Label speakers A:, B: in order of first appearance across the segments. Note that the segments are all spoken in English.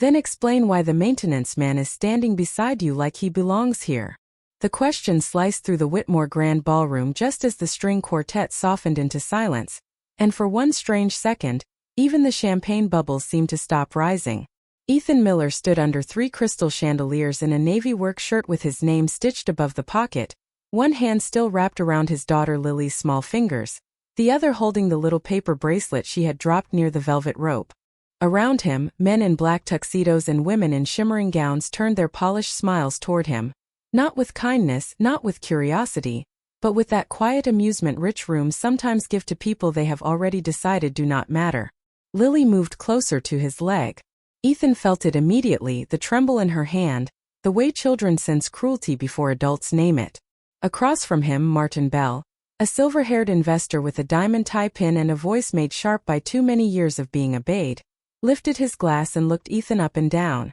A: Then explain why the maintenance man is standing beside you like he belongs here. The question sliced through the Whitmore Grand Ballroom just as the string quartet softened into silence, and for one strange second, even the champagne bubbles seemed to stop rising. Ethan Miller stood under 3 crystal chandeliers in a navy work shirt with his name stitched above the pocket, one hand still wrapped around his daughter Lily's small fingers, the other holding the little paper bracelet she had dropped near the velvet rope. Around him, men in black tuxedos and women in shimmering gowns turned their polished smiles toward him. Not with kindness, not with curiosity, but with that quiet amusement rich rooms sometimes give to people they have already decided do not matter. Lily moved closer to his leg. Ethan felt it immediately, the tremble in her hand, the way children sense cruelty before adults name it. Across from him, Martin Bell, a silver-haired investor with a diamond tie pin and a voice made sharp by too many years of being obeyed, lifted his glass and looked Ethan up and down.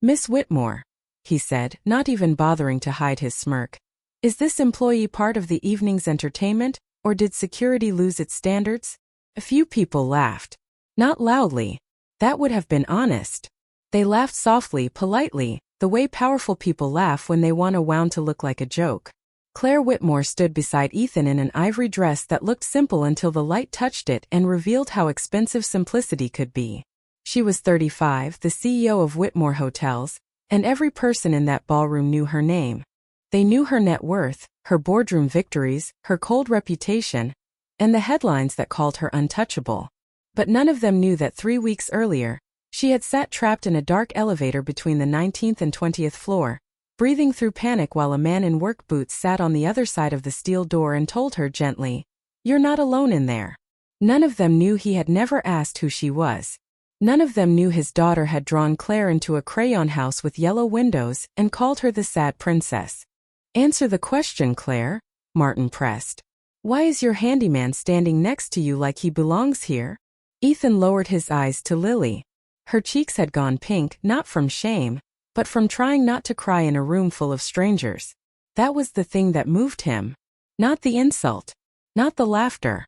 A: "Miss Whitmore," he said, not even bothering to hide his smirk. "Is this employee part of the evening's entertainment, or did security lose its standards?" A few people laughed. Not loudly. That would have been honest. They laughed softly, politely, the way powerful people laugh when they want a wound to look like a joke. Claire Whitmore stood beside Ethan in an ivory dress that looked simple until the light touched it and revealed how expensive simplicity could be. She was 35, the CEO of Whitmore Hotels, and every person in that ballroom knew her name. They knew her net worth, her boardroom victories, her cold reputation, and the headlines that called her untouchable. But none of them knew that 3 weeks earlier, she had sat trapped in a dark elevator between the 19th and 20th floor, breathing through panic while a man in work boots sat on the other side of the steel door and told her gently, "You're not alone in there." None of them knew he had never asked who she was. None of them knew his daughter had drawn Claire into a crayon house with yellow windows and called her the sad princess. "Answer the question, Claire," Martin pressed. "Why is your handyman standing next to you like he belongs here?" Ethan lowered his eyes to Lily. Her cheeks had gone pink, not from shame, but from trying not to cry in a room full of strangers. That was the thing that moved him. Not the insult. Not the laughter.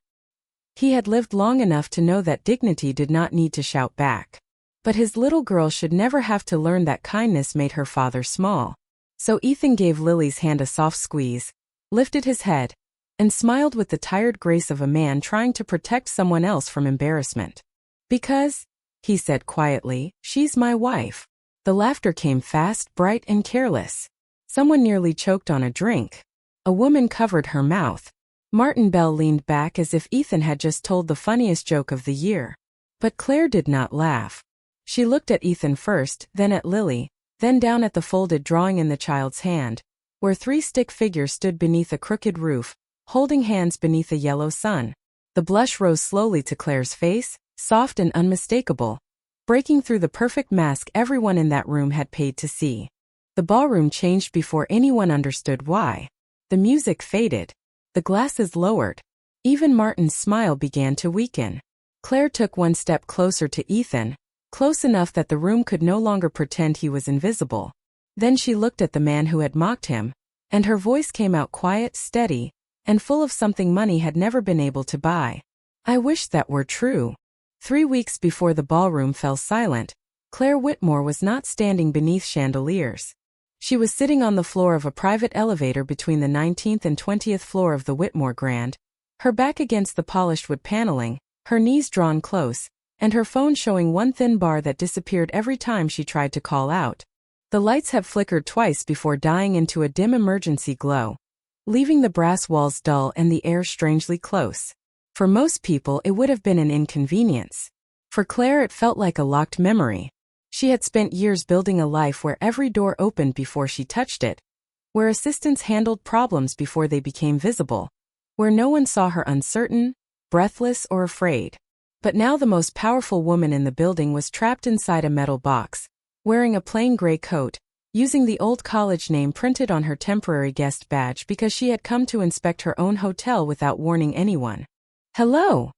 A: He had lived long enough to know that dignity did not need to shout back. But his little girl should never have to learn that kindness made her father small. So Ethan gave Lily's hand a soft squeeze, lifted his head, and smiled with the tired grace of a man trying to protect someone else from embarrassment. "Because," he said quietly, "she's my wife." The laughter came fast, bright, and careless. Someone nearly choked on a drink. A woman covered her mouth. Martin Bell leaned back as if Ethan had just told the funniest joke of the year. But Claire did not laugh. She looked at Ethan first, then at Lily, then down at the folded drawing in the child's hand, where 3 stick figures stood beneath a crooked roof, holding hands beneath a yellow sun. The blush rose slowly to Claire's face, soft and unmistakable, breaking through the perfect mask everyone in that room had paid to see. The ballroom changed before anyone understood why. The music faded. The glasses lowered. Even Martin's smile began to weaken. Claire took one step closer to Ethan, close enough that the room could no longer pretend he was invisible. Then she looked at the man who had mocked him, and her voice came out quiet, steady, and full of something money had never been able to buy. "I wish that were true." 3 weeks before the ballroom fell silent, Claire Whitmore was not standing beneath chandeliers. She was sitting on the floor of a private elevator between the 19th and 20th floor of the Whitmore Grand, her back against the polished wood paneling, her knees drawn close, and her phone showing one thin bar that disappeared every time she tried to call out. The lights had flickered twice before dying into a dim emergency glow, leaving the brass walls dull and the air strangely close. For most people it would have been an inconvenience. For Claire it felt like a locked memory. She had spent years building a life where every door opened before she touched it, where assistants handled problems before they became visible, where no one saw her uncertain, breathless, or afraid. But now the most powerful woman in the building was trapped inside a metal box, wearing a plain gray coat, using the old college name printed on her temporary guest badge because she had come to inspect her own hotel without warning anyone. "Hello,"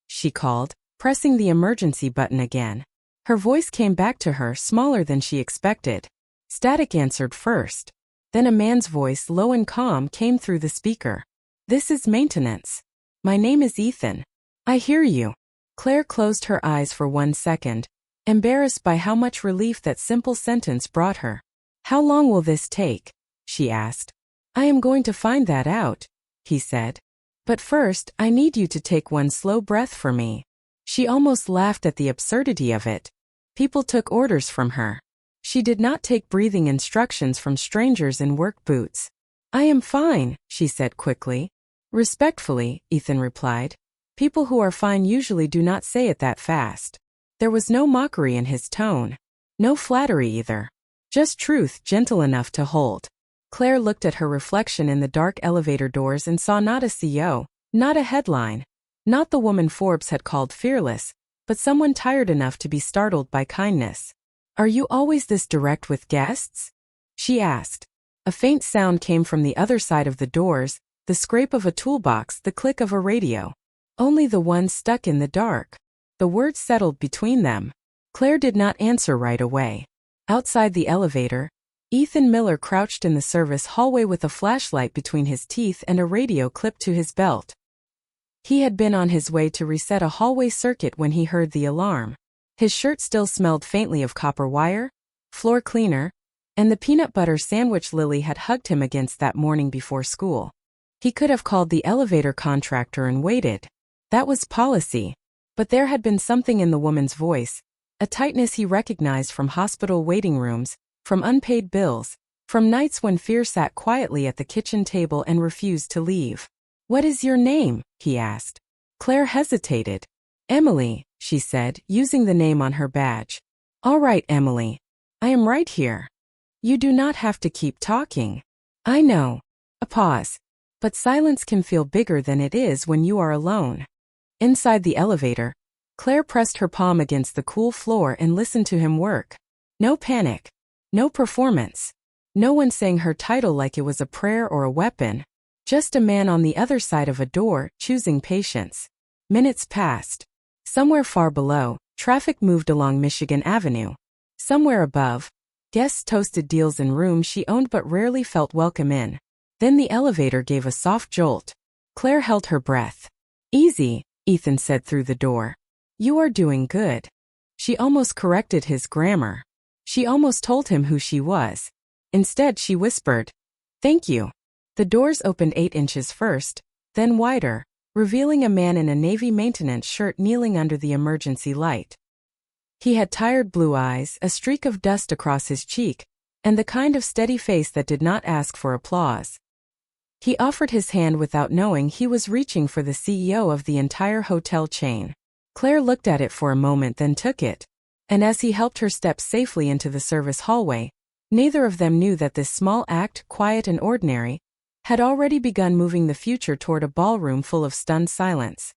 A: she called, pressing the emergency button again. Her voice came back to her, smaller than she expected. Static answered first. Then a man's voice, low and calm, came through the speaker. "This is maintenance. My name is Ethan. I hear you." Claire closed her eyes for 1 second, embarrassed by how much relief that simple sentence brought her. "How long will this take?" she asked. "I am going to find that out," he said. "But first, I need you to take one slow breath for me." She almost laughed at the absurdity of it. People took orders from her. She did not take breathing instructions from strangers in work boots. "I am fine," she said quickly. "Respectfully," Ethan replied. "People who are fine usually do not say it that fast." There was no mockery in his tone. No flattery either. Just truth gentle enough to hold. Claire looked at her reflection in the dark elevator doors and saw not a CEO, not a headline, not the woman Forbes had called fearless, but someone tired enough to be startled by kindness. "Are you always this direct with guests?" she asked. A faint sound came from the other side of the doors, the scrape of a toolbox, the click of a radio. "Only the one stuck in the dark." The words settled between them. Claire did not answer right away. Outside the elevator, Ethan Miller crouched in the service hallway with a flashlight between his teeth and a radio clipped to his belt. He had been on his way to reset a hallway circuit when he heard the alarm. His shirt still smelled faintly of copper wire, floor cleaner, and the peanut butter sandwich Lily had hugged him against that morning before school. He could have called the elevator contractor and waited. That was policy. But there had been something in the woman's voice, a tightness he recognized from hospital waiting rooms, from unpaid bills, from nights when fear sat quietly at the kitchen table and refused to leave. "What is your name?" he asked. Claire hesitated. "Emily," she said, using the name on her badge. "All right, Emily. I am right here. You do not have to keep talking." "I know." A pause. But silence can feel bigger than it is when you are alone. Inside the elevator, Claire pressed her palm against the cool floor and listened to him work. No panic. No performance. No one saying her title like it was a prayer or a weapon. Just a man on the other side of a door, choosing patience. Minutes passed. Somewhere far below, traffic moved along Michigan Avenue. Somewhere above, guests toasted deals in rooms she owned but rarely felt welcome in. Then the elevator gave a soft jolt. Claire held her breath. "Easy," Ethan said through the door. "You are doing good." She almost corrected his grammar. She almost told him who she was. Instead, she whispered, "Thank you." The doors opened 8 inches first, then wider, revealing a man in a navy maintenance shirt kneeling under the emergency light. He had tired blue eyes, a streak of dust across his cheek, and the kind of steady face that did not ask for applause. He offered his hand without knowing he was reaching for the CEO of the entire hotel chain. Claire looked at it for a moment, then took it. And as he helped her step safely into the service hallway, neither of them knew that this small act, quiet and ordinary, had already begun moving the future toward a ballroom full of stunned silence.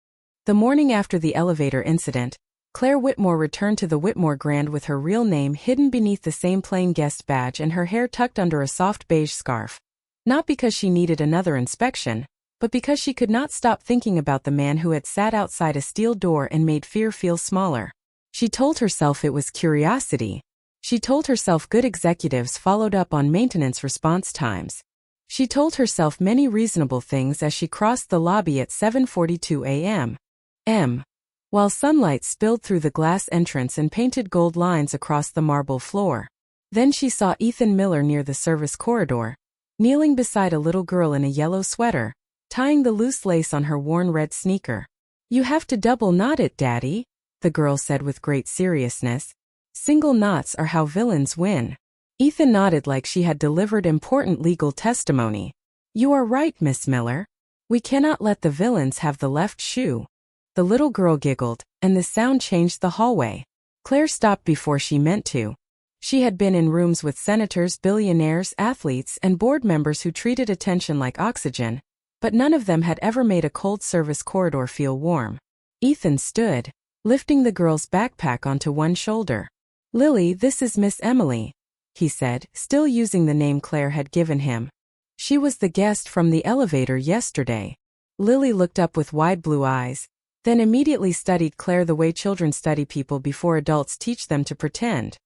A: The morning after the elevator incident, Claire Whitmore returned to the Whitmore Grand with her real name hidden beneath the same plain guest badge and her hair tucked under a soft beige scarf. Not because she needed another inspection, but because she could not stop thinking about the man who had sat outside a steel door and made fear feel smaller. She told herself it was curiosity. She told herself good executives followed up on maintenance response times. She told herself many reasonable things as she crossed the lobby at 7:42 a.m. While sunlight spilled through the glass entrance and painted gold lines across the marble floor. Then she saw Ethan Miller near the service corridor, kneeling beside a little girl in a yellow sweater, tying the loose lace on her worn red sneaker. "You have to double knot it, Daddy," the girl said with great seriousness. "Single knots are how villains win." Ethan nodded like she had delivered important legal testimony. "You are right, Miss Miller. We cannot let the villains have the left shoe." The little girl giggled, and the sound changed the hallway. Claire stopped before she meant to. She had been in rooms with senators, billionaires, athletes, and board members who treated attention like oxygen, but none of them had ever made a cold service corridor feel warm. Ethan stood, lifting the girl's backpack onto one shoulder. "Lily, this is Miss Emily," he said, still using the name Claire had given him. "She was the guest from the elevator yesterday." Lily looked up with wide blue eyes, then immediately studied Claire the way children study people before adults teach them to pretend.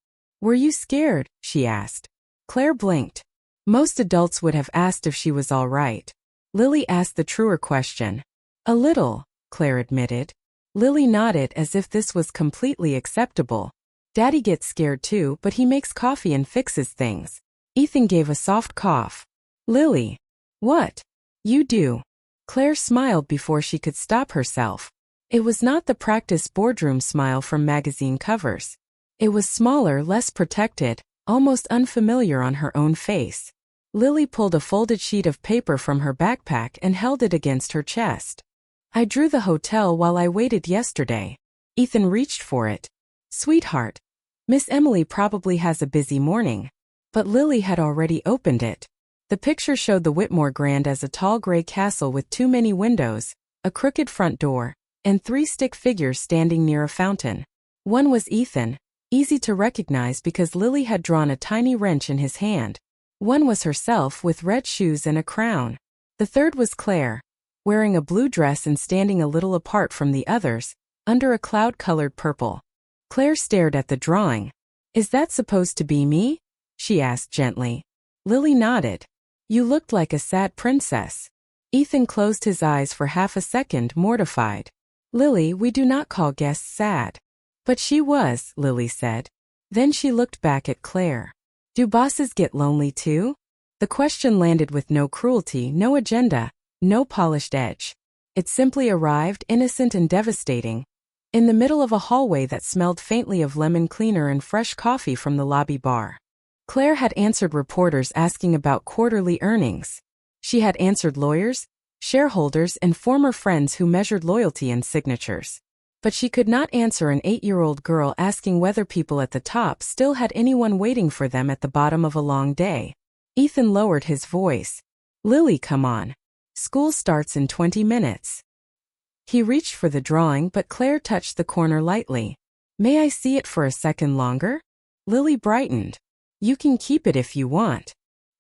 A: "Were you scared?" she asked. Claire blinked. Most adults would have asked if she was all right. Lily asked the truer question. "A little," Claire admitted. Lily nodded as if this was completely acceptable. Daddy gets scared too, but he makes coffee and fixes things. Ethan gave a soft cough. Lily. What? You do. Claire smiled before she could stop herself. It was not the practiced boardroom smile from magazine covers. It was smaller, less protected, almost unfamiliar on her own face. Lily pulled a folded sheet of paper from her backpack and held it against her chest. I drew the hotel while I waited yesterday. Ethan reached for it. Sweetheart. Miss Emily probably has a busy morning. But Lily had already opened it. The picture showed the Whitmore Grand as a tall gray castle with too many windows, a crooked front door, and 3 stick figures standing near a fountain. One was Ethan, easy to recognize because Lily had drawn a tiny wrench in his hand. One was herself with red shoes and a crown. The third was Claire, wearing a blue dress and standing a little apart from the others, under a cloud-colored purple. Claire stared at the drawing. Is that supposed to be me? She asked gently. Lily nodded. You looked like a sad princess. Ethan closed his eyes for half a second, mortified. Lily, we do not call guests sad. But she was, Lily said. Then she looked back at Claire. Do bosses get lonely too? The question landed with no cruelty, no agenda, no polished edge. It simply arrived, innocent and devastating, in the middle of a hallway that smelled faintly of lemon cleaner and fresh coffee from the lobby bar. Claire had answered reporters asking about quarterly earnings. She had answered lawyers, shareholders, and former friends who measured loyalty in signatures. But she could not answer an 8-year-old girl asking whether people at the top still had anyone waiting for them at the bottom of a long day. Ethan lowered his voice. Lily, come on. School starts in 20 minutes. He reached for the drawing, but Claire touched the corner lightly. May I see it for a second longer? Lily brightened. You can keep it if you want.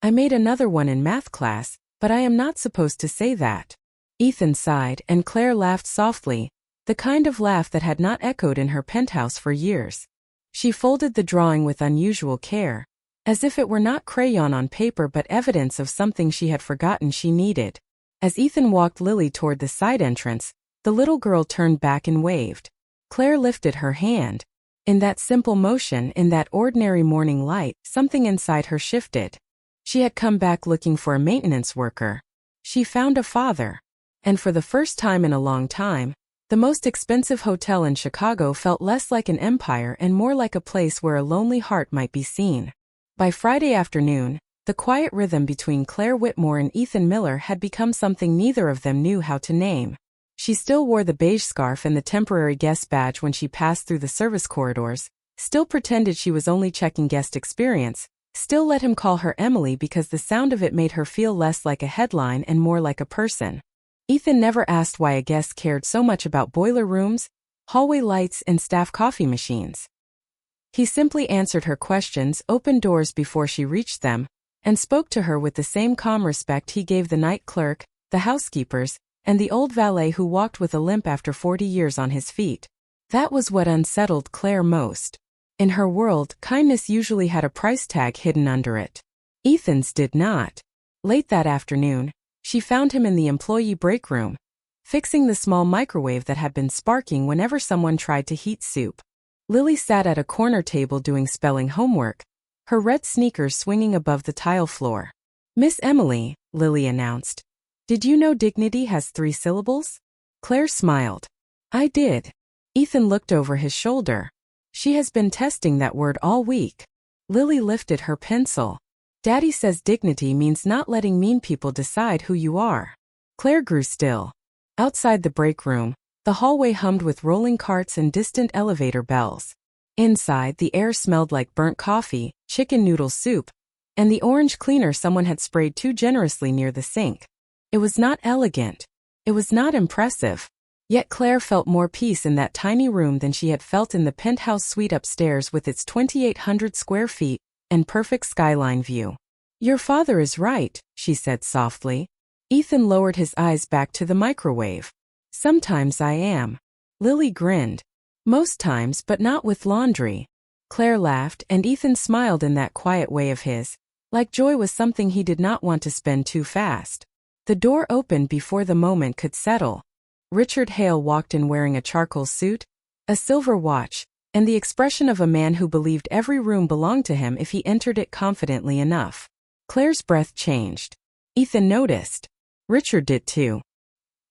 A: I made another one in math class, but I am not supposed to say that. Ethan sighed, and Claire laughed softly, the kind of laugh that had not echoed in her penthouse for years. She folded the drawing with unusual care, as if it were not crayon on paper but evidence of something she had forgotten she needed. As Ethan walked Lily toward the side entrance, the little girl turned back and waved. Claire lifted her hand. In that simple motion, in that ordinary morning light, something inside her shifted. She had come back looking for a maintenance worker. She found a father. And for the first time in a long time, the most expensive hotel in Chicago felt less like an empire and more like a place where a lonely heart might be seen. By Friday afternoon, the quiet rhythm between Claire Whitmore and Ethan Miller had become something neither of them knew how to name. She still wore the beige scarf and the temporary guest badge when she passed through the service corridors, still pretended she was only checking guest experience, still let him call her Emily because the sound of it made her feel less like a headline and more like a person. Ethan never asked why a guest cared so much about boiler rooms, hallway lights, and staff coffee machines. He simply answered her questions, opened doors before she reached them, and spoke to her with the same calm respect he gave the night clerk, the housekeepers, and the old valet who walked with a limp after 40 years on his feet. That was what unsettled Claire most. In her world, kindness usually had a price tag hidden under it. Ethan's did not. Late that afternoon, she found him in the employee break room, fixing the small microwave that had been sparking whenever someone tried to heat soup. Lily sat at a corner table doing spelling homework, her red sneakers swinging above the tile floor. Miss Emily, Lily announced. Did you know dignity has 3 syllables? Claire smiled. I did. Ethan looked over his shoulder. She has been testing that word all week. Lily lifted her pencil. Daddy says dignity means not letting mean people decide who you are. Claire grew still. Outside the break room, the hallway hummed with rolling carts and distant elevator bells. Inside, the air smelled like burnt coffee, chicken noodle soup, and the orange cleaner someone had sprayed too generously near the sink. It was not elegant. It was not impressive. Yet Claire felt more peace in that tiny room than she had felt in the penthouse suite upstairs with its 2,800 square feet and perfect skyline view. Your father is right, she said softly. Ethan lowered his eyes back to the microwave. Sometimes I am. Lily grinned. Most times, but not with laundry. Claire laughed, and Ethan smiled in that quiet way of his, like joy was something he did not want to spend too fast. The door opened before the moment could settle. Richard Hale walked in wearing a charcoal suit, a silver watch, and the expression of a man who believed every room belonged to him if he entered it confidently enough. Claire's breath changed. Ethan noticed. Richard did too.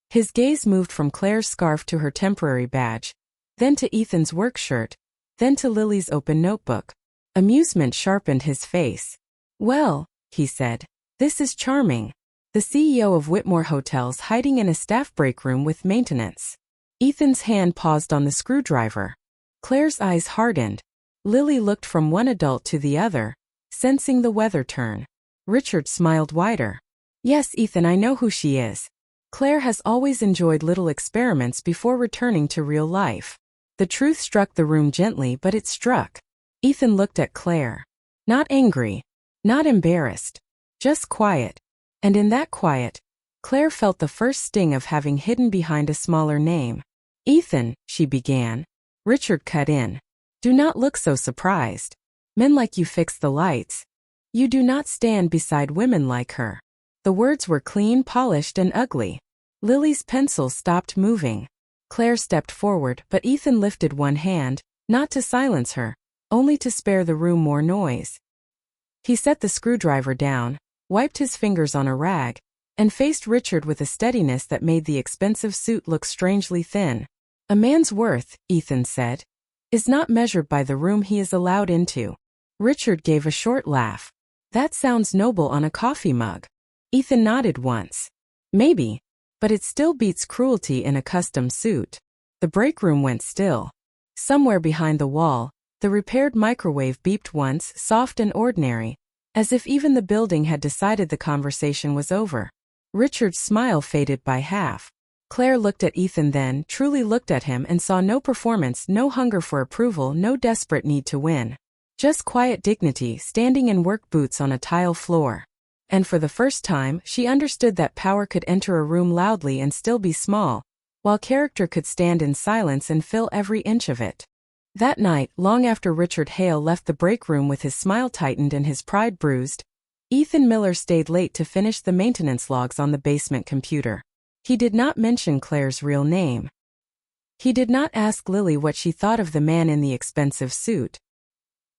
A: His gaze moved from Claire's scarf to her temporary badge, then to Ethan's work shirt, then to Lily's open notebook. Amusement sharpened his face. "Well," he said, "this is charming. The CEO of Whitmore Hotels hiding in a staff break room with maintenance." Ethan's hand paused on the screwdriver. Claire's eyes hardened. Lily looked from one adult to the other, sensing the weather turn. Richard smiled wider. "Yes, Ethan, I know who she is." Claire has always enjoyed little experiments before returning to real life. The truth struck the room gently, but it struck. Ethan looked at Claire. Not angry, not embarrassed, just quiet. And in that quiet, Claire felt the first sting of having hidden behind a smaller name. "Ethan," she began. Richard cut in. "Do not look so surprised. Men like you fix the lights. You do not stand beside women like her." The words were clean, polished, and ugly. Lily's pencil stopped moving. Claire stepped forward, but Ethan lifted one hand, not to silence her, only to spare the room more noise. He set the screwdriver down, wiped his fingers on a rag, and faced Richard with a steadiness that made the expensive suit look strangely thin. "A man's worth," Ethan said, "is not measured by the room he is allowed into." Richard gave a short laugh. "That sounds noble on a coffee mug." Ethan nodded once. "Maybe, but it still beats cruelty in a custom suit." The break room went still. Somewhere behind the wall, the repaired microwave beeped once, soft and ordinary, as if even the building had decided the conversation was over. Richard's smile faded by half. Claire looked at Ethan, then truly looked at him, and saw no performance, no hunger for approval, no desperate need to win. Just quiet dignity, standing in work boots on a tile floor. And for the first time, she understood that power could enter a room loudly and still be small, while character could stand in silence and fill every inch of it. That night, long after Richard Hale left the break room with his smile tightened and his pride bruised, Ethan Miller stayed late to finish the maintenance logs on the basement computer. He did not mention Claire's real name. He did not ask Lily what she thought of the man in the expensive suit.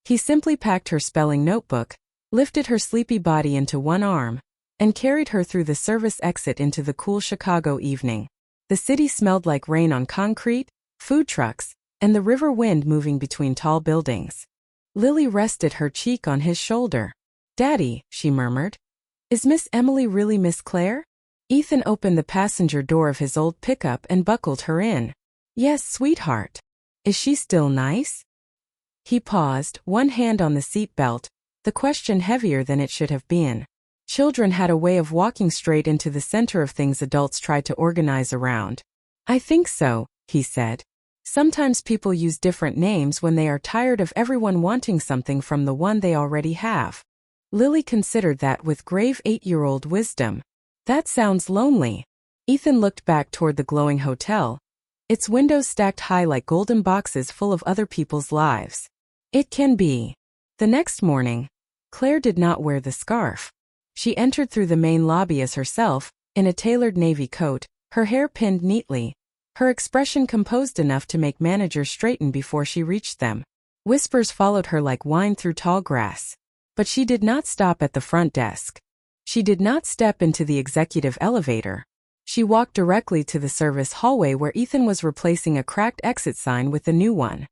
A: He simply packed her spelling notebook, lifted her sleepy body into one arm, and carried her through the service exit into the cool Chicago evening. The city smelled like rain on concrete, food trucks, and the river wind moving between tall buildings. Lily rested her cheek on his shoulder. "Daddy," she murmured. "Is Miss Emily really Miss Claire?" Ethan opened the passenger door of his old pickup and buckled her in. "Yes, sweetheart. Is she still nice?" He paused, one hand on the seat belt, the question heavier than it should have been. Children had a way of walking straight into the center of things adults tried to organize around. "I think so," he said. "Sometimes people use different names when they are tired of everyone wanting something from the one they already have." Lily considered that with grave 8-year-old wisdom. "That sounds lonely." Ethan looked back toward the glowing hotel, its windows stacked high like golden boxes full of other people's lives. "It can be." The next morning, Claire did not wear the scarf. She entered through the main lobby as herself, in a tailored navy coat, her hair pinned neatly, her expression composed enough to make managers straighten before she reached them. Whispers followed her like wine through tall grass. But she did not stop at the front desk. She did not step into the executive elevator. She walked directly to the service hallway where Ethan was replacing a cracked exit sign with a new one.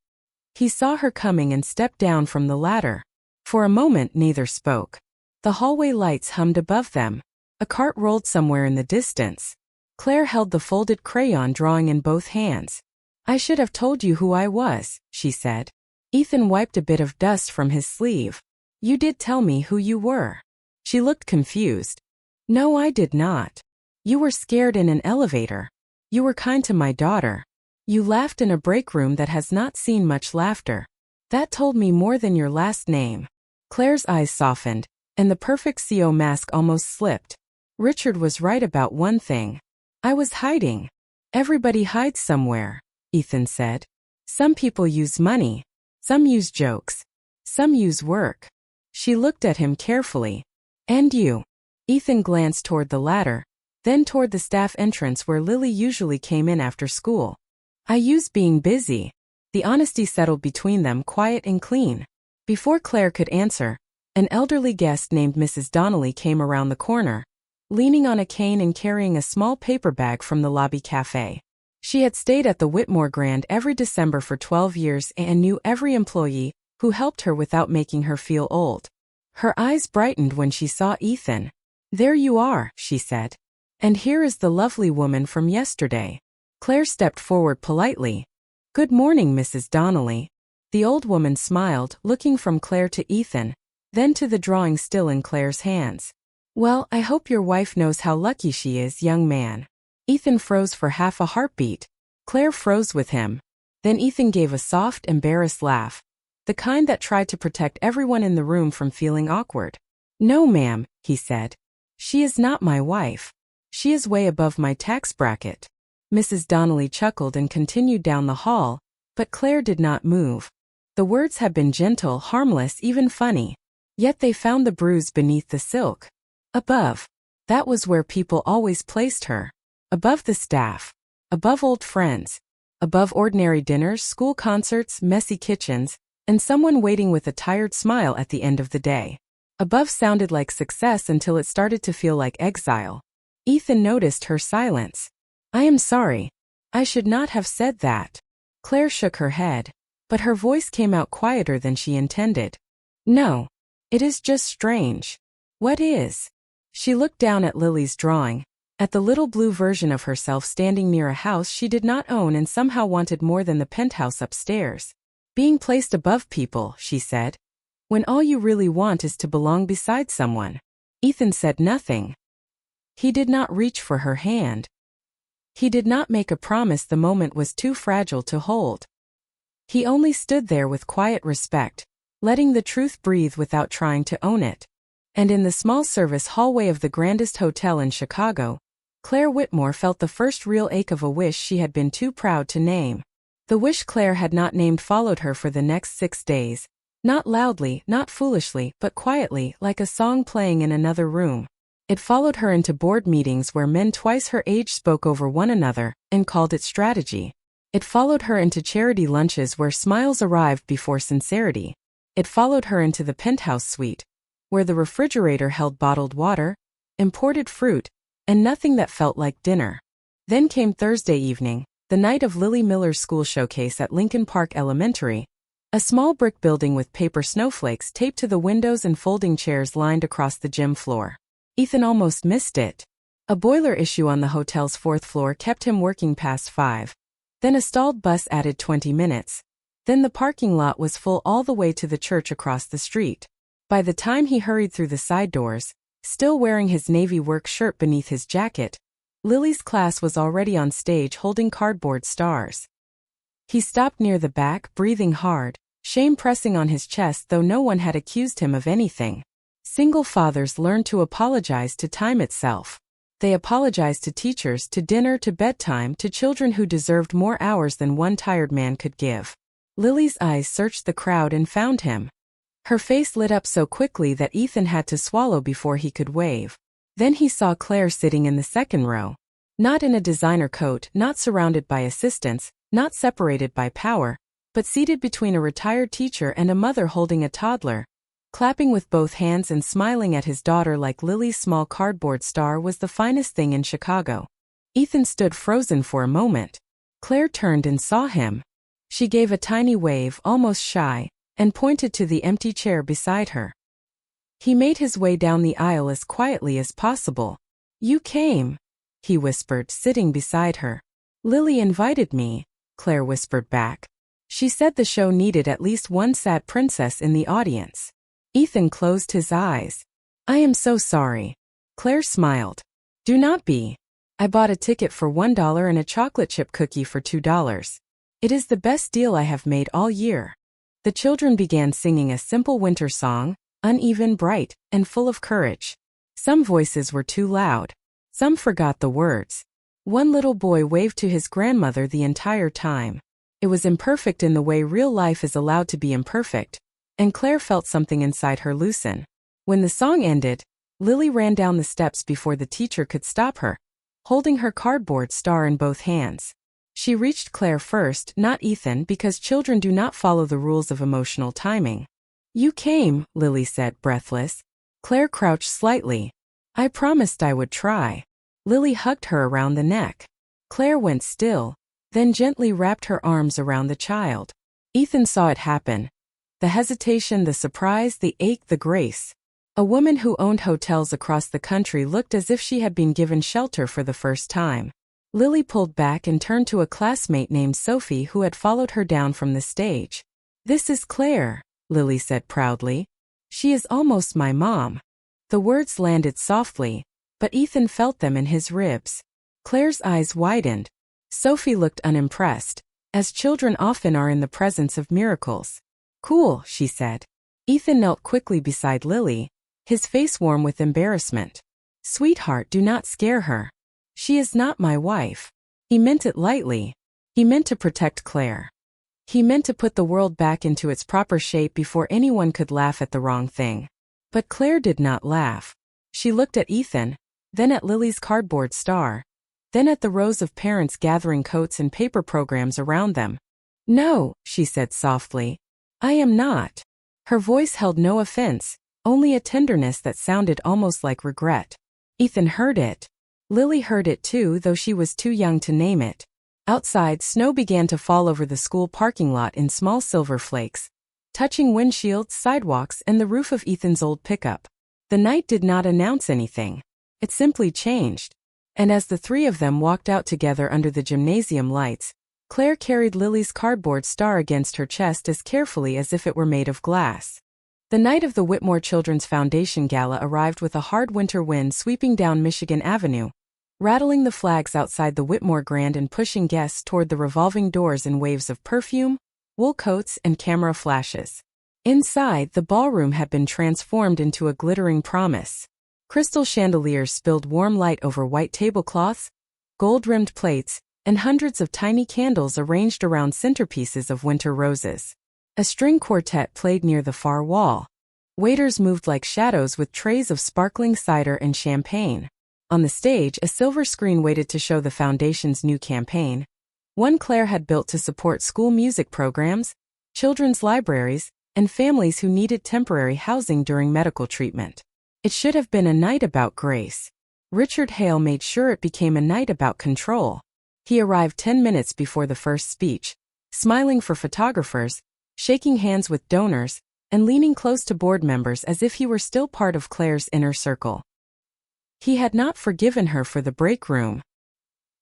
A: He saw her coming and stepped down from the ladder. For a moment neither spoke. The hallway lights hummed above them. A cart rolled somewhere in the distance. Claire held the folded crayon drawing in both hands. "I should have told you who I was," she said. Ethan wiped a bit of dust from his sleeve. "You did tell me who you were." She looked confused. "No, I did not. You were scared in an elevator. You were kind to my daughter. You laughed in a break room that has not seen much laughter. That told me more than your last name." Claire's eyes softened, and the perfect CO mask almost slipped. Richard was right about one thing. "I was hiding." "Everybody hides somewhere," Ethan said. "Some people use money. Some use jokes. Some use work." She looked at him carefully. "And you?" Ethan glanced toward the ladder, then toward the staff entrance where Lily usually came in after school. "I use being busy." The honesty settled between them, quiet and clean. Before Claire could answer, an elderly guest named Mrs. Donnelly came around the corner, leaning on a cane and carrying a small paper bag from the lobby cafe. She had stayed at the Whitmore Grand every December for 12 years and knew every employee, who helped her without making her feel old. Her eyes brightened when she saw Ethan. "There you are," she said. "And here is the lovely woman from yesterday." Claire stepped forward politely. "Good morning, Mrs. Donnelly." The old woman smiled, looking from Claire to Ethan, then to the drawing still in Claire's hands. "Well, I hope your wife knows how lucky she is, young man." Ethan froze for half a heartbeat. Claire froze with him. Then Ethan gave a soft, embarrassed laugh, the kind that tried to protect everyone in the room from feeling awkward. "No, ma'am," he said. "She is not my wife. She is way above my tax bracket." Mrs. Donnelly chuckled and continued down the hall, but Claire did not move. The words had been gentle, harmless, even funny. Yet they found the bruise beneath the silk. Above. That was where people always placed her. Above the staff. Above old friends. Above ordinary dinners, school concerts, messy kitchens, and someone waiting with a tired smile at the end of the day. Above sounded like success until it started to feel like exile. Ethan noticed her silence. "I am sorry. I should not have said that." Claire shook her head, but her voice came out quieter than she intended. "No. It is just strange." "What is?" She looked down at Lily's drawing, at the little blue version of herself standing near a house she did not own and somehow wanted more than the penthouse upstairs. "Being placed above people," she said, "when all you really want is to belong beside someone." Ethan said nothing. He did not reach for her hand. He did not make a promise the moment was too fragile to hold. He only stood there with quiet respect, letting the truth breathe without trying to own it. And in the small service hallway of the grandest hotel in Chicago, Claire Whitmore felt the first real ache of a wish she had been too proud to name. The wish Claire had not named followed her for the next 6 days, not loudly, not foolishly, but quietly, like a song playing in another room. It followed her into board meetings where men twice her age spoke over one another and called it strategy. It followed her into charity lunches where smiles arrived before sincerity. It followed her into the penthouse suite, where the refrigerator held bottled water, imported fruit, and nothing that felt like dinner. Then came Thursday evening, the night of Lily Miller's school showcase at Lincoln Park Elementary, a small brick building with paper snowflakes taped to the windows and folding chairs lined across the gym floor. Ethan almost missed it. A boiler issue on the hotel's 4th floor kept him working past 5. Then a stalled bus added 20 minutes. Then the parking lot was full all the way to the church across the street. By the time he hurried through the side doors, still wearing his navy work shirt beneath his jacket, Lily's class was already on stage holding cardboard stars. He stopped near the back, breathing hard, shame pressing on his chest though no one had accused him of anything. Single fathers learned to apologize to time itself. They apologized to teachers, to dinner, to bedtime, to children who deserved more hours than one tired man could give. Lily's eyes searched the crowd and found him. Her face lit up so quickly that Ethan had to swallow before he could wave. Then he saw Claire sitting in the 2nd row. Not in a designer coat, not surrounded by assistants, not separated by power, but seated between a retired teacher and a mother holding a toddler, clapping with both hands and smiling at his daughter like Lily's small cardboard star was the finest thing in Chicago. Ethan stood frozen for a moment. Claire turned and saw him. She gave a tiny wave, almost shy, and pointed to the empty chair beside her. He made his way down the aisle as quietly as possible. "You came," he whispered, sitting beside her. "Lily invited me," Claire whispered back. She said the show needed at least one sad princess in the audience. Ethan closed his eyes. "I am so sorry." Claire smiled. "Do not be. I bought a ticket for $1 and a chocolate chip cookie for $2. It is the best deal I have made all year." The children began singing a simple winter song, uneven, bright, and full of courage. Some voices were too loud. Some forgot the words. One little boy waved to his grandmother the entire time. It was imperfect in the way real life is allowed to be imperfect, and Claire felt something inside her loosen. When the song ended, Lily ran down the steps before the teacher could stop her, holding her cardboard star in both hands. She reached Claire first, not Ethan, because children do not follow the rules of emotional timing. "You came," Lily said, breathless. Claire crouched slightly. "I promised I would try." Lily hugged her around the neck. Claire went still, then gently wrapped her arms around the child. Ethan saw it happen. The hesitation, the surprise, the ache, the grace. A woman who owned hotels across the country looked as if she had been given shelter for the first time. Lily pulled back and turned to a classmate named Sophie who had followed her down from the stage. "This is Claire," Lily said proudly. "She is almost my mom." The words landed softly, but Ethan felt them in his ribs. Claire's eyes widened. Sophie looked unimpressed, as children often are in the presence of miracles. "Cool," she said. Ethan knelt quickly beside Lily, his face warm with embarrassment. "Sweetheart, do not scare her. She is not my wife." He meant it lightly. He meant to protect Claire. He meant to put the world back into its proper shape before anyone could laugh at the wrong thing. But Claire did not laugh. She looked at Ethan, then at Lily's cardboard star, then at the rows of parents gathering coats and paper programs around them. "No," she said softly. "I am not." Her voice held no offense, only a tenderness that sounded almost like regret. Ethan heard it. Lily heard it too, though she was too young to name it. Outside, snow began to fall over the school parking lot in small silver flakes, touching windshields, sidewalks, and the roof of Ethan's old pickup. The night did not announce anything. It simply changed. And as the three of them walked out together under the gymnasium lights, Claire carried Lily's cardboard star against her chest as carefully as if it were made of glass. The night of the Whitmore Children's Foundation Gala arrived with a hard winter wind sweeping down Michigan Avenue, rattling the flags outside the Whitmore Grand and pushing guests toward the revolving doors in waves of perfume, wool coats, and camera flashes. Inside, the ballroom had been transformed into a glittering promise. Crystal chandeliers spilled warm light over white tablecloths, gold-rimmed plates, and hundreds of tiny candles arranged around centerpieces of winter roses. A string quartet played near the far wall. Waiters moved like shadows with trays of sparkling cider and champagne. On the stage, a silver screen waited to show the foundation's new campaign, one Claire had built to support school music programs, children's libraries, and families who needed temporary housing during medical treatment. It should have been a night about grace. Richard Hale made sure it became a night about control. He arrived 10 minutes before the first speech, smiling for photographers, shaking hands with donors, and leaning close to board members as if he were still part of Claire's inner circle. He had not forgiven her for the break room.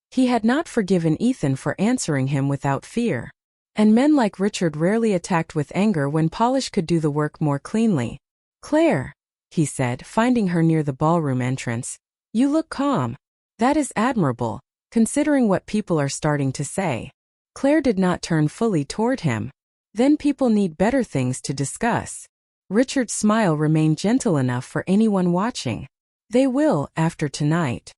A: He had not forgiven Ethan for answering him without fear. And men like Richard rarely attacked with anger when polish could do the work more cleanly. "Claire," he said, finding her near the ballroom entrance, "you look calm. That is admirable, considering what people are starting to say." Claire did not turn fully toward him. "Then people need better things to discuss." Richard's smile remained gentle enough for anyone watching. "They will, after tonight."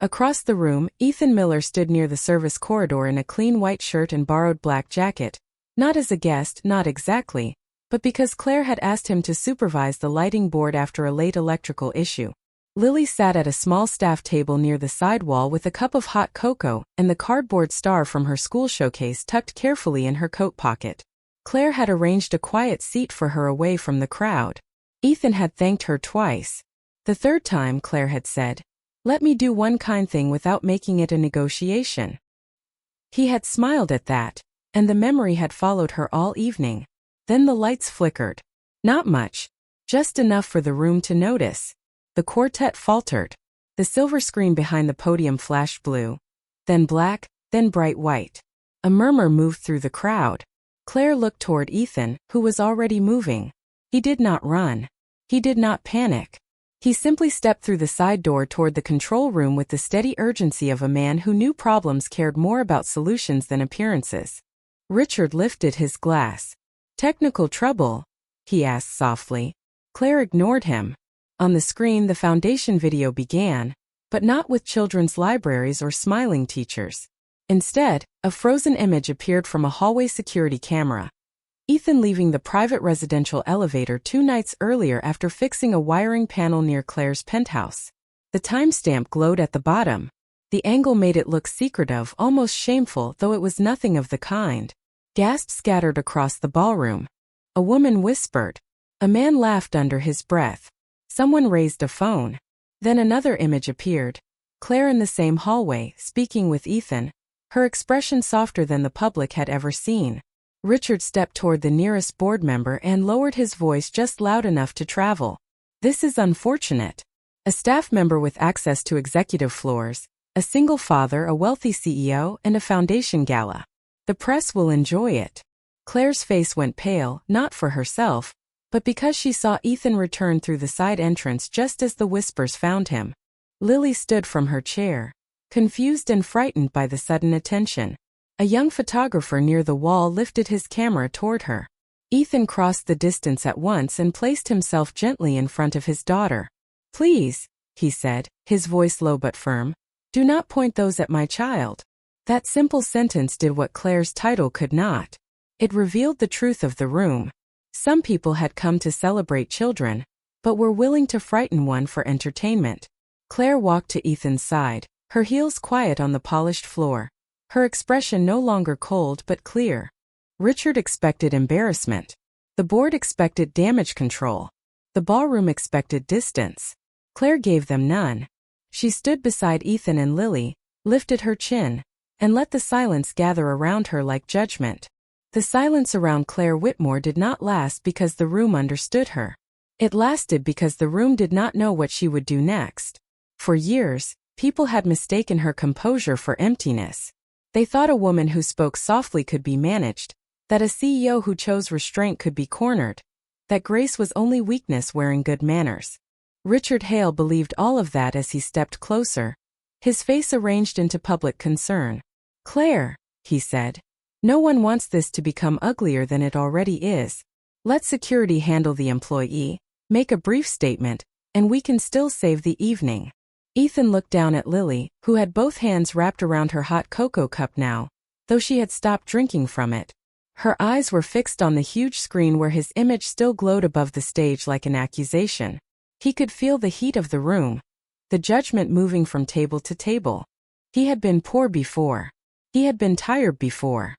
A: Across the room, Ethan Miller stood near the service corridor in a clean white shirt and borrowed black jacket, not as a guest, not exactly, but because Claire had asked him to supervise the lighting board after a late electrical issue. Lily sat at a small staff table near the side wall with a cup of hot cocoa and the cardboard star from her school showcase tucked carefully in her coat pocket. Claire had arranged a quiet seat for her away from the crowd. Ethan had thanked her twice. The third time, Claire had said, "Let me do one kind thing without making it a negotiation." He had smiled at that, and the memory had followed her all evening. Then the lights flickered. Not much, just enough for the room to notice. The quartet faltered. The silver screen behind the podium flashed blue, then black, then bright white. A murmur moved through the crowd. Claire looked toward Ethan, who was already moving. He did not run. He did not panic. He simply stepped through the side door toward the control room with the steady urgency of a man who knew problems cared more about solutions than appearances. Richard lifted his glass. "Technical trouble?" he asked softly. Claire ignored him. On the screen, the foundation video began, but not with children's libraries or smiling teachers. Instead, a frozen image appeared from a hallway security camera. Ethan leaving the private residential elevator 2 nights earlier after fixing a wiring panel near Claire's penthouse. The timestamp glowed at the bottom. The angle made it look secretive, almost shameful, though it was nothing of the kind. Gasps scattered across the ballroom. A woman whispered. A man laughed under his breath. Someone raised a phone. Then another image appeared. Claire in the same hallway, speaking with Ethan, her expression softer than the public had ever seen. Richard stepped toward the nearest board member and lowered his voice just loud enough to travel. This is unfortunate. A staff member with access to executive floors, a single father, a wealthy CEO, and a foundation gala. The press will enjoy it. Claire's face went pale, not for herself, but because she saw Ethan return through the side entrance just as the whispers found him. Lily stood from her chair, confused and frightened by the sudden attention. A young photographer near the wall lifted his camera toward her. Ethan crossed the distance at once and placed himself gently in front of his daughter. "Please," he said, his voice low but firm, "do not point those at my child." That simple sentence did what Claire's title could not. It revealed the truth of the room. Some people had come to celebrate children, but were willing to frighten one for entertainment. Claire walked to Ethan's side, her heels quiet on the polished floor, her expression no longer cold but clear. Richard expected embarrassment. The board expected damage control. The ballroom expected distance. Claire gave them none. She stood beside Ethan and Lily, lifted her chin, and let the silence gather around her like judgment. The silence around Claire Whitmore did not last because the room understood her. It lasted because the room did not know what she would do next. For years, people had mistaken her composure for emptiness. They thought a woman who spoke softly could be managed, that a CEO who chose restraint could be cornered, that grace was only weakness wearing good manners. Richard Hale believed all of that as he stepped closer, his face arranged into public concern. "Claire," he said, "no one wants this to become uglier than it already is. Let security handle the employee, make a brief statement, and we can still save the evening." Ethan looked down at Lily, who had both hands wrapped around her hot cocoa cup now, though she had stopped drinking from it. Her eyes were fixed on the huge screen where his image still glowed above the stage like an accusation. He could feel the heat of the room, the judgment moving from table to table. He had been poor before. He had been tired before.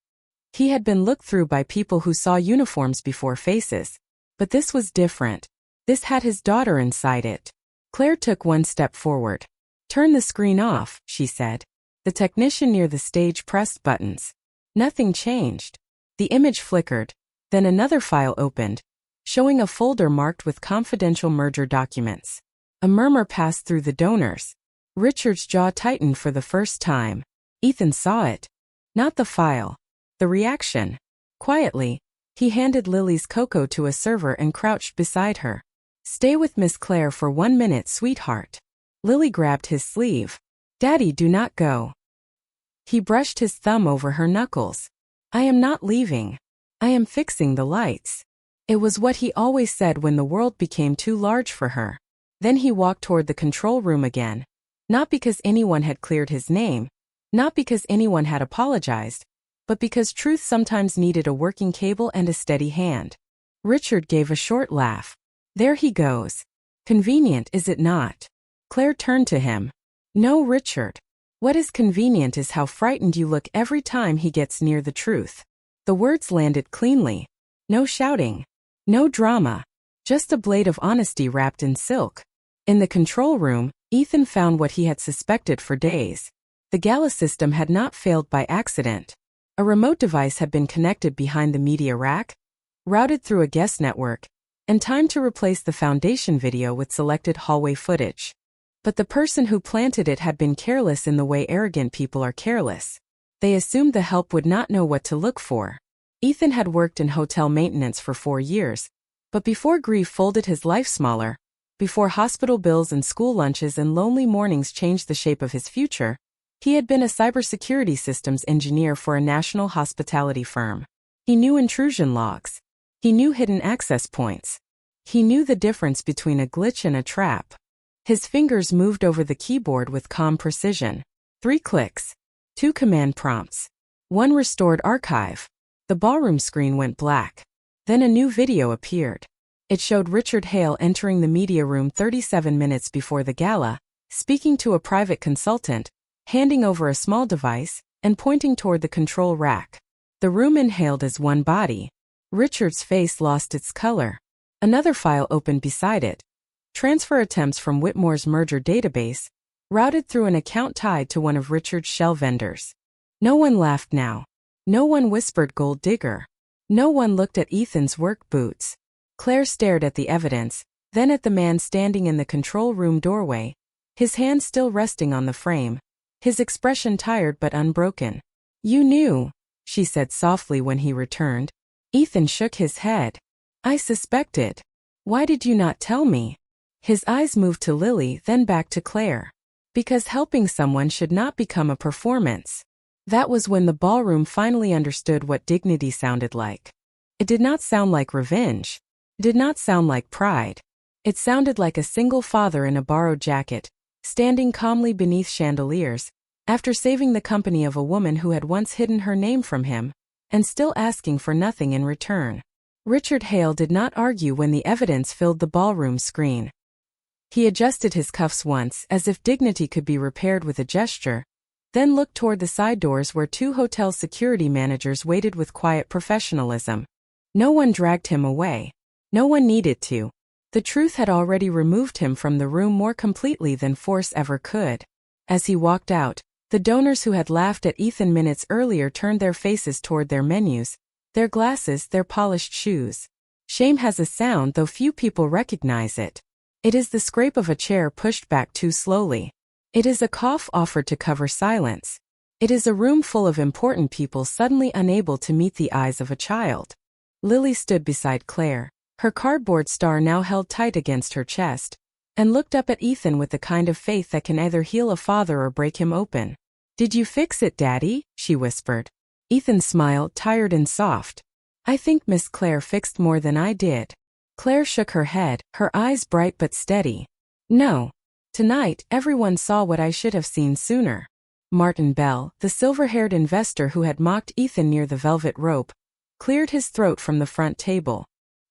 A: He had been looked through by people who saw uniforms before faces. But this was different. This had his daughter inside it. Claire took one step forward. "Turn the screen off," she said. The technician near the stage pressed buttons. Nothing changed. The image flickered. Then another file opened, showing a folder marked with confidential merger documents. A murmur passed through the donors. Richard's jaw tightened for the first time. Ethan saw it. Not the file. The reaction. Quietly, he handed Lily's cocoa to a server and crouched beside her. "Stay with Miss Claire for 1 minute, sweetheart." Lily grabbed his sleeve. "Daddy, do not go." He brushed his thumb over her knuckles. "I am not leaving. I am fixing the lights." It was what he always said when the world became too large for her. Then he walked toward the control room again. Not because anyone had cleared his name, not because anyone had apologized, but because truth sometimes needed a working cable and a steady hand. Richard gave a short laugh. "There he goes. Convenient, is it not?" Claire turned to him. "No, Richard. What is convenient is how frightened you look every time he gets near the truth." The words landed cleanly. No shouting. No drama. Just a blade of honesty wrapped in silk. In the control room, Ethan found what he had suspected for days. The gala system had not failed by accident. A remote device had been connected behind the media rack, routed through a guest network, and timed to replace the foundation video with selected hallway footage. But the person who planted it had been careless in the way arrogant people are careless. They assumed the help would not know what to look for. Ethan had worked in hotel maintenance for 4 years, but before grief folded his life smaller, before hospital bills and school lunches and lonely mornings changed the shape of his future, he had been a cybersecurity systems engineer for a national hospitality firm. He knew intrusion logs. He knew hidden access points. He knew the difference between a glitch and a trap. His fingers moved over the keyboard with calm precision. 3 clicks. 2 command prompts. 1 restored archive. The ballroom screen went black. Then a new video appeared. It showed Richard Hale entering the media room 37 minutes before the gala, speaking to a private consultant, handing over a small device and pointing toward the control rack. The room inhaled as one body. Richard's face lost its color. Another file opened beside it. Transfer attempts from Whitmore's merger database, routed through an account tied to one of Richard's shell vendors. No one laughed now. No one whispered gold digger. No one looked at Ethan's work boots. Claire stared at the evidence, then at the man standing in the control room doorway, his hand still resting on the frame, his expression tired but unbroken. "You knew," she said softly when he returned. Ethan shook his head. "I suspected. Why did you not tell me?" His eyes moved to Lily, then back to Claire. "Because helping someone should not become a performance." That was when the ballroom finally understood what dignity sounded like. It did not sound like revenge. It did not sound like pride. It sounded like a single father in a borrowed jacket, standing calmly beneath chandeliers, after saving the company of a woman who had once hidden her name from him, and still asking for nothing in return. Richard Hale did not argue when the evidence filled the ballroom screen. He adjusted his cuffs once, as if dignity could be repaired with a gesture, then looked toward the side doors where two hotel security managers waited with quiet professionalism. No one dragged him away. No one needed to. The truth had already removed him from the room more completely than force ever could. As he walked out, the donors who had laughed at Ethan minutes earlier turned their faces toward their menus, their glasses, their polished shoes. Shame has a sound, though few people recognize it. It is the scrape of a chair pushed back too slowly. It is a cough offered to cover silence. It is a room full of important people suddenly unable to meet the eyes of a child. Lily stood beside Claire, her cardboard star now held tight against her chest, and looked up at Ethan with the kind of faith that can either heal a father or break him open. "Did you fix it, Daddy?" she whispered. Ethan smiled, tired and soft. "I think Miss Claire fixed more than I did." Claire shook her head, her eyes bright but steady. "No. Tonight, everyone saw what I should have seen sooner." Martin Bell, the silver-haired investor who had mocked Ethan near the velvet rope, cleared his throat from the front table.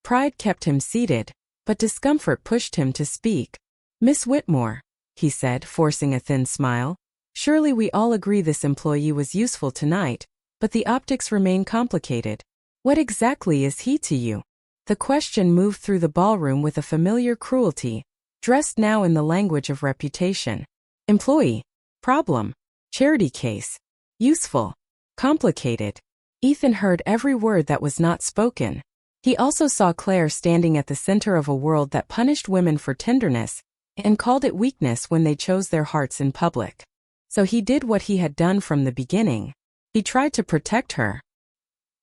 A: Pride kept him seated, but discomfort pushed him to speak. "Miss Whitmore," he said, forcing a thin smile, "surely we all agree this employee was useful tonight, but the optics remain complicated. What exactly is he to you?" The question moved through the ballroom with a familiar cruelty, dressed now in the language of reputation. Employee. Problem. Charity case. Useful. Complicated. Ethan heard every word that was not spoken. He also saw Claire standing at the center of a world that punished women for tenderness, and called it weakness when they chose their hearts in public. So he did what he had done from the beginning. He tried to protect her.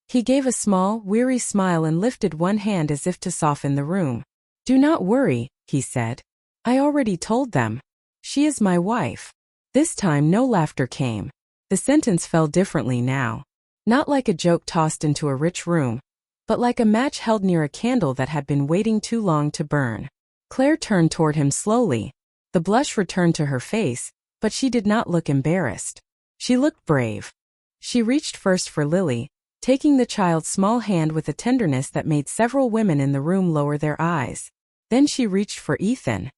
A: He gave a small, weary smile and lifted one hand as if to soften the room. "Do not worry," he said. "I already told them. She is my wife." This time no laughter came. The sentence fell differently now. Not like a joke tossed into a rich room, but like a match held near a candle that had been waiting too long to burn. Claire turned toward him slowly. The blush returned to her face, but she did not look embarrassed. She looked brave. She reached first for Lily, taking the child's small hand with a tenderness that made several women in the room lower their eyes. Then she reached for Ethan.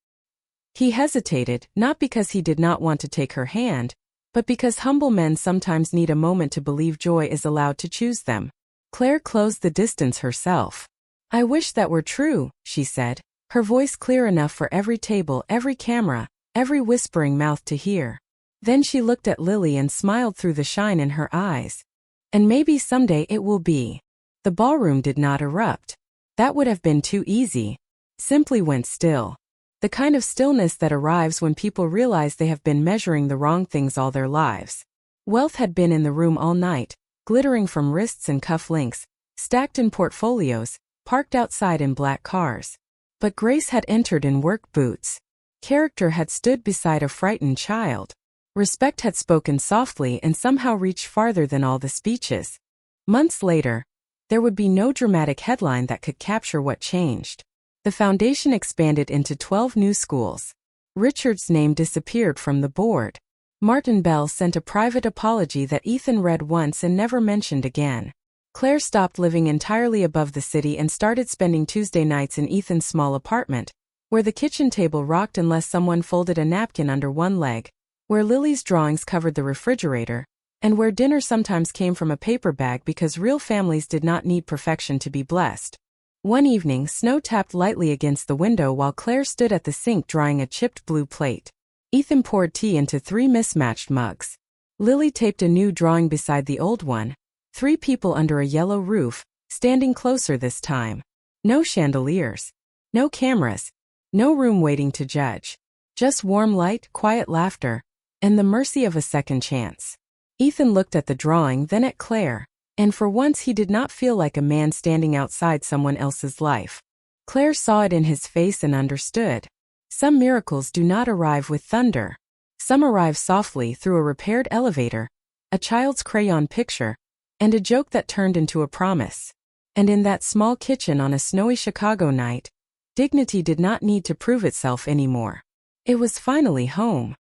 A: He hesitated, not because he did not want to take her hand, but because humble men sometimes need a moment to believe joy is allowed to choose them. Claire closed the distance herself. "I wish that were true," she said, her voice clear enough for every table, every camera, every whispering mouth to hear. Then she looked at Lily and smiled through the shine in her eyes. "And maybe someday it will be." The ballroom did not erupt. That would have been too easy. Simply went still. The kind of stillness that arrives when people realize they have been measuring the wrong things all their lives. Wealth had been in the room all night, glittering from wrists and cuff links, stacked in portfolios, parked outside in black cars. But grace had entered in work boots. Character had stood beside a frightened child. Respect had spoken softly and somehow reached farther than all the speeches. Months later, there would be no dramatic headline that could capture what changed. The foundation expanded into 12 new schools. Richard's name disappeared from the board. Martin Bell sent a private apology that Ethan read once and never mentioned again. Claire stopped living entirely above the city and started spending Tuesday nights in Ethan's small apartment, where the kitchen table rocked unless someone folded a napkin under one leg, where Lily's drawings covered the refrigerator, and where dinner sometimes came from a paper bag because real families did not need perfection to be blessed. One evening, snow tapped lightly against the window while Claire stood at the sink drying a chipped blue plate. Ethan poured tea into 3 mismatched mugs. Lily taped a new drawing beside the old one. 3 people under a yellow roof, standing closer this time. No chandeliers. No cameras. No room waiting to judge. Just warm light, quiet laughter, and the mercy of a second chance. Ethan looked at the drawing, then at Claire, and for once he did not feel like a man standing outside someone else's life. Claire saw it in his face and understood. Some miracles do not arrive with thunder. Some arrive softly through a repaired elevator, a child's crayon picture, and a joke that turned into a promise. And in that small kitchen on a snowy Chicago night, dignity did not need to prove itself anymore. It was finally home.